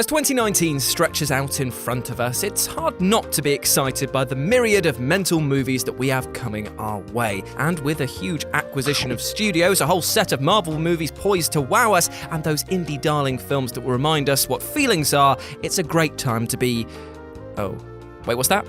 As 2019 stretches out in front of us, it's hard not to be excited by the myriad of mental movies that we have coming our way. And with a huge acquisition of studios, a whole set of Marvel movies poised to wow us, and those indie darling films that will remind us what feelings are, it's a great time to be... Oh, wait, what's that?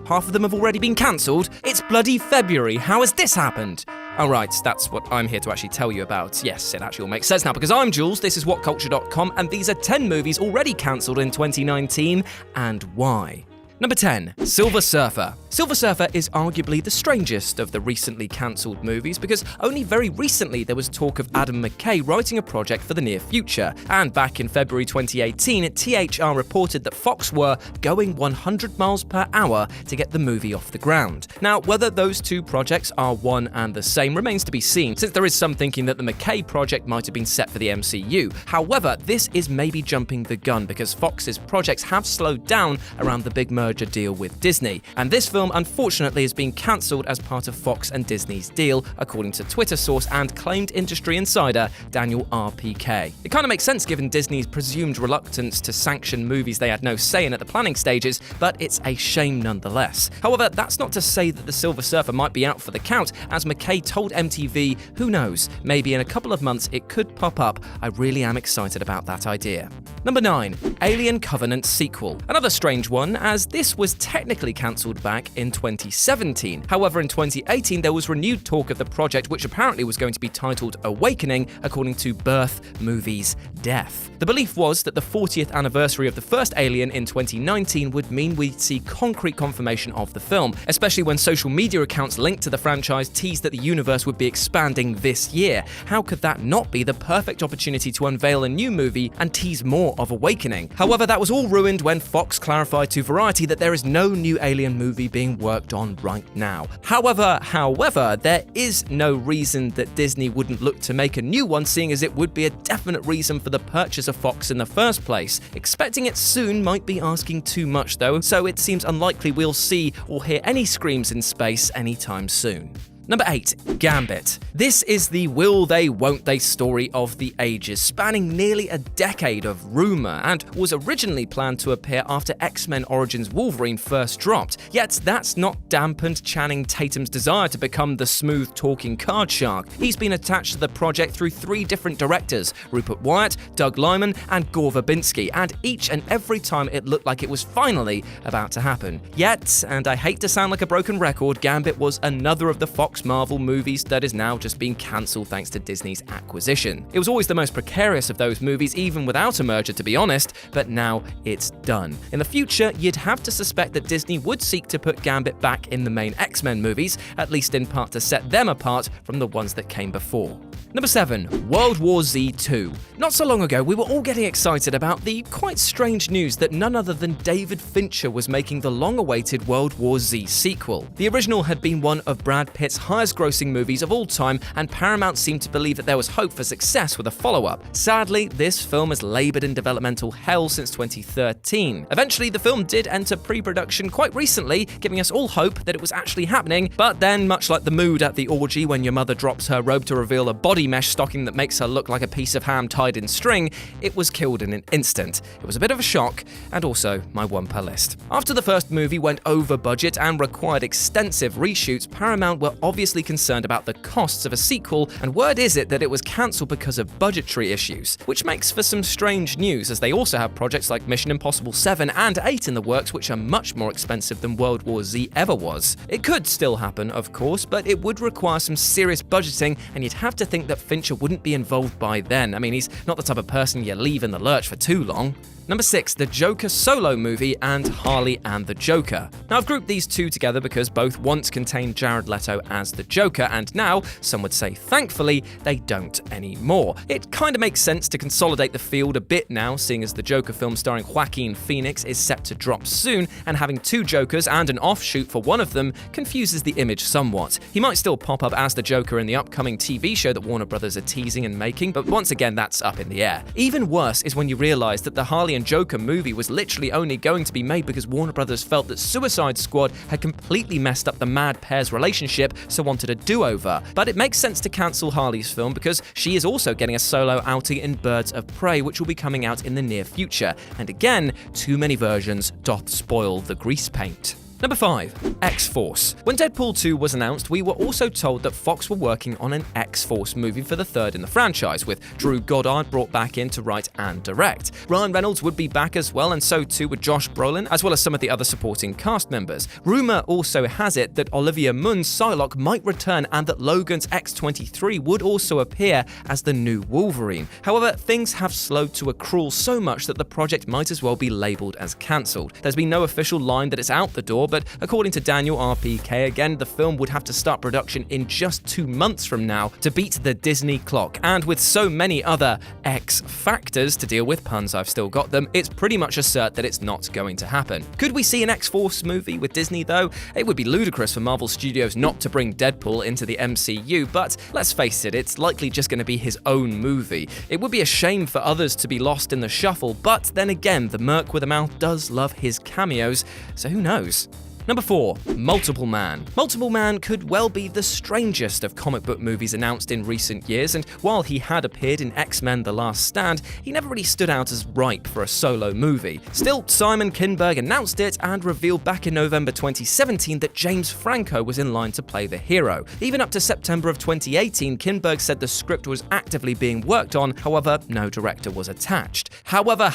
Half of them have already been cancelled? It's bloody February, how has this happened? Oh right, that's what I'm here to actually tell you about. Yes, it actually all makes sense now, because I'm Jules, this is WhatCulture.com, and these are 10 movies already cancelled in 2019, and why. Number 10, Silver Surfer. Silver Surfer is arguably the strangest of the recently cancelled movies because only very recently there was talk of Adam McKay writing a project for the near future. And back in February 2018, THR reported that Fox were going 100 miles per hour to get the movie off the ground. Now, whether those two projects are one and the same remains to be seen, since there is some thinking that the McKay project might have been set for the MCU. However, this is maybe jumping the gun because Fox's projects have slowed down around the big merger deal with Disney. And this film unfortunately has been cancelled as part of Fox and Disney's deal, according to Twitter source and claimed industry insider Daniel RPK. It kind of makes sense given Disney's presumed reluctance to sanction movies they had no say in at the planning stages, but it's a shame nonetheless. However, that's not to say that the Silver Surfer might be out for the count, as McKay told MTV, who knows, maybe in a couple of months it could pop up. I really am excited about that idea. Number 9, Alien Covenant sequel. Another strange one, as this was technically cancelled back in 2017. However, in 2018 there was renewed talk of the project, which apparently was going to be titled Awakening, according to Birth Movies Death. The belief was that the 40th anniversary of the first Alien in 2019 would mean we'd see concrete confirmation of the film, especially when social media accounts linked to the franchise teased that the universe would be expanding this year. How could that not be the perfect opportunity to unveil a new movie and tease more of Awakening? However, that was all ruined when Fox clarified to Variety that there is no new Alien movie being worked on right now. However, there is no reason that Disney wouldn't look to make a new one, seeing as it would be a definite reason for the purchase of Fox in the first place. Expecting it soon might be asking too much though, so it seems unlikely we'll see or hear any screams in space anytime soon. Number 8, Gambit. This is the will they, won't they story of the ages, spanning nearly a decade of rumour, and was originally planned to appear after X-Men Origins Wolverine first dropped. Yet that's not dampened Channing Tatum's desire to become the smooth-talking card shark. He's been attached to the project through 3 different directors, Rupert Wyatt, Doug Liman, and Gore Verbinski, and each and every time it looked like it was finally about to happen. Yet, and I hate to sound like a broken record, Gambit was another of the Fox Marvel movies that is now just being cancelled thanks to Disney's acquisition. It was always the most precarious of those movies, even without a merger to be honest, but now it's done. In the future, you'd have to suspect that Disney would seek to put Gambit back in the main X-Men movies, at least in part to set them apart from the ones that came before. Number 7, World War Z 2. Not so long ago, we were all getting excited about the quite strange news that none other than David Fincher was making the long-awaited World War Z sequel. The original had been one of Brad Pitt's highest-grossing movies of all time, and Paramount seemed to believe that there was hope for success with a follow-up. Sadly, this film has laboured in developmental hell since 2013. Eventually, the film did enter pre-production quite recently, giving us all hope that it was actually happening, but then, much like the mood at the orgy when your mother drops her robe to reveal a body mesh stocking that makes her look like a piece of ham tied in string, it was killed in an instant. It was a bit of a shock, and also my one per list. After the first movie went over budget and required extensive reshoots, Paramount were obviously concerned about the costs of a sequel, and word is it that it was cancelled because of budgetary issues, which makes for some strange news as they also have projects like Mission Impossible 7 and 8 in the works, which are much more expensive than World War Z ever was. It could still happen, of course, but it would require some serious budgeting, and you'd have to think that Fincher wouldn't be involved by then. I mean, he's not the type of person you leave in the lurch for too long. Number 6, the Joker solo movie and Harley and the Joker. Now, I've grouped these two together because both once contained Jared Leto as the Joker, and now, some would say thankfully, they don't anymore. It kind of makes sense to consolidate the field a bit now, seeing as the Joker film starring Joaquin Phoenix is set to drop soon, and having 2 Jokers and an offshoot for one of them confuses the image somewhat. He might still pop up as the Joker in the upcoming TV show that Warner Warner Brothers are teasing and making, but once again, that's up in the air. Even worse is when you realize that the Harley and Joker movie was literally only going to be made because Warner Brothers felt that Suicide Squad had completely messed up the mad pair's relationship, so wanted a do-over. But it makes sense to cancel Harley's film because she is also getting a solo outing in Birds of Prey, which will be coming out in the near future. And again, too many versions doth spoil the grease paint. Number 5. X-Force. When Deadpool 2 was announced, we were also told that Fox were working on an X-Force movie for the third in the franchise, with Drew Goddard brought back in to write and direct. Ryan Reynolds would be back as well, and so too would Josh Brolin, as well as some of the other supporting cast members. Rumour also has it that Olivia Munn's Psylocke might return and that Logan's X-23 would also appear as the new Wolverine. However, things have slowed to a crawl so much that the project might as well be labelled as cancelled. There's been no official line that it's out the door, but according to Daniel RPK, again, the film would have to start production in just 2 months from now to beat the Disney clock. And with so many other X factors to deal with, puns, I've still got them, it's pretty much assert that it's not going to happen. Could we see an X-Force movie with Disney though? It would be ludicrous for Marvel Studios not to bring Deadpool into the MCU, but let's face it, it's likely just going to be his own movie. It would be a shame for others to be lost in the shuffle, but then again, the Merc with a Mouth does love his cameos, so who knows? Number 4. Multiple Man. Multiple Man could well be the strangest of comic book movies announced in recent years, and while he had appeared in X-Men The Last Stand, he never really stood out as ripe for a solo movie. Still, Simon Kinberg announced it and revealed back in November 2017 that James Franco was in line to play the hero. Even up to September of 2018, Kinberg said the script was actively being worked on, however, no director was attached. However,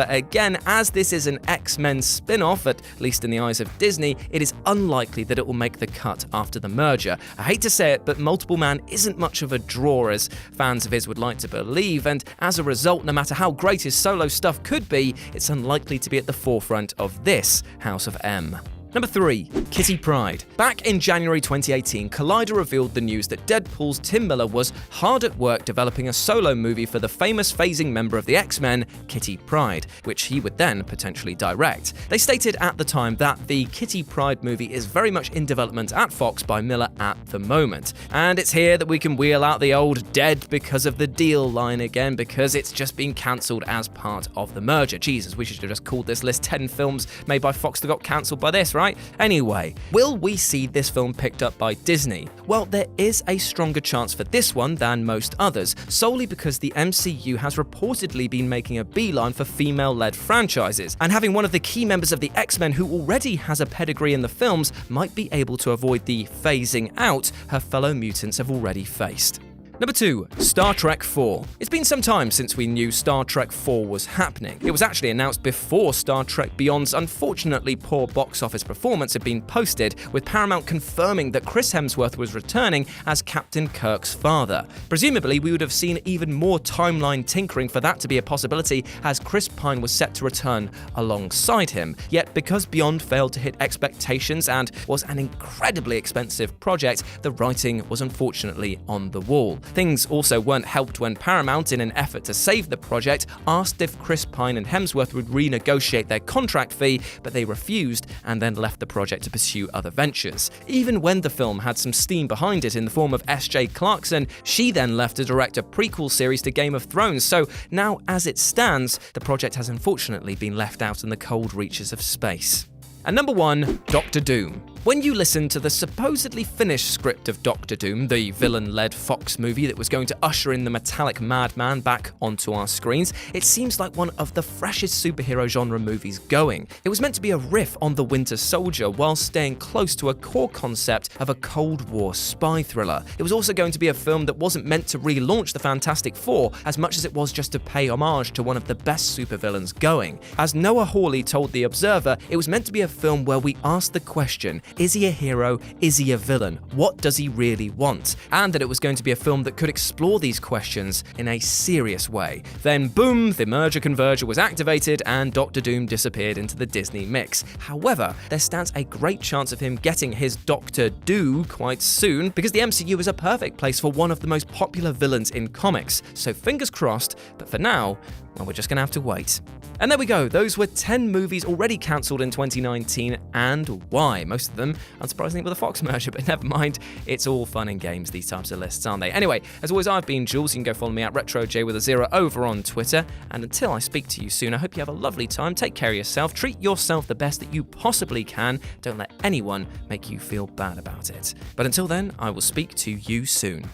again, as this is an X-Men spin-off, at least in the eyes of Disney, it is unlikely that it will make the cut after the merger. I hate to say it, but Multiple Man isn't much of a draw as fans of his would like to believe, and as a result, no matter how great his solo stuff could be, it's unlikely to be at the forefront of this House of M. Number 3. Kitty Pryde. Back in January 2018, Collider revealed the news that Deadpool's Tim Miller was hard at work developing a solo movie for the famous phasing member of the X-Men, Kitty Pryde, which he would then potentially direct. They stated at the time that the Kitty Pryde movie is very much in development at Fox by Miller at the moment. And it's here that we can wheel out the old dead because of the deal line again, because it's just been cancelled as part of the merger. Jesus, we should have just called this list 10 films made by Fox that got cancelled by this, right? Anyway, will we see this film picked up by Disney? Well, there is a stronger chance for this one than most others, solely because the MCU has reportedly been making a beeline for female-led franchises, and having one of the key members of the X-Men who already has a pedigree in the films might be able to avoid the phasing out her fellow mutants have already faced. Number 2. Star Trek 4. It's been some time since we knew Star Trek 4 was happening. It was actually announced before Star Trek Beyond's unfortunately poor box office performance had been posted, with Paramount confirming that Chris Hemsworth was returning as Captain Kirk's father. Presumably, we would have seen even more timeline tinkering for that to be a possibility, as Chris Pine was set to return alongside him. Yet, because Beyond failed to hit expectations and was an incredibly expensive project, the writing was unfortunately on the wall. Things also weren't helped when Paramount, in an effort to save the project, asked if Chris Pine and Hemsworth would renegotiate their contract fee, but they refused and then left the project to pursue other ventures. Even when the film had some steam behind it in the form of S.J. Clarkson, she then left to direct a prequel series to Game of Thrones, so now as it stands, the project has unfortunately been left out in the cold reaches of space. And number 1, Doctor Doom. When you listen to the supposedly finished script of Doctor Doom, the villain-led Fox movie that was going to usher in the metallic madman back onto our screens, it seems like one of the freshest superhero genre movies going. It was meant to be a riff on The Winter Soldier while staying close to a core concept of a Cold War spy thriller. It was also going to be a film that wasn't meant to relaunch the Fantastic Four as much as it was just to pay homage to one of the best supervillains going. As Noah Hawley told The Observer, it was meant to be a film where we asked the question, is he a hero? Is he a villain? What does he really want? And that it was going to be a film that could explore these questions in a serious way. Then boom, the merger converger was activated and Doctor Doom disappeared into the Disney mix. However, there stands a great chance of him getting his Doctor Do quite soon, because the MCU is a perfect place for one of the most popular villains in comics. So fingers crossed, but for now, well, we're just gonna have to wait. And there we go, those were 10 movies already cancelled in 2019 and why. Most of them, unsurprisingly, with a Fox merger, but never mind. It's all fun and games, these types of lists, aren't they? Anyway, as always, I've been Jules. You can go follow me at RetroJ with a 0 over on Twitter. And until I speak to you soon, I hope you have a lovely time. Take care of yourself. Treat yourself the best that you possibly can. Don't let anyone make you feel bad about it. But until then, I will speak to you soon.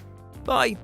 Bye.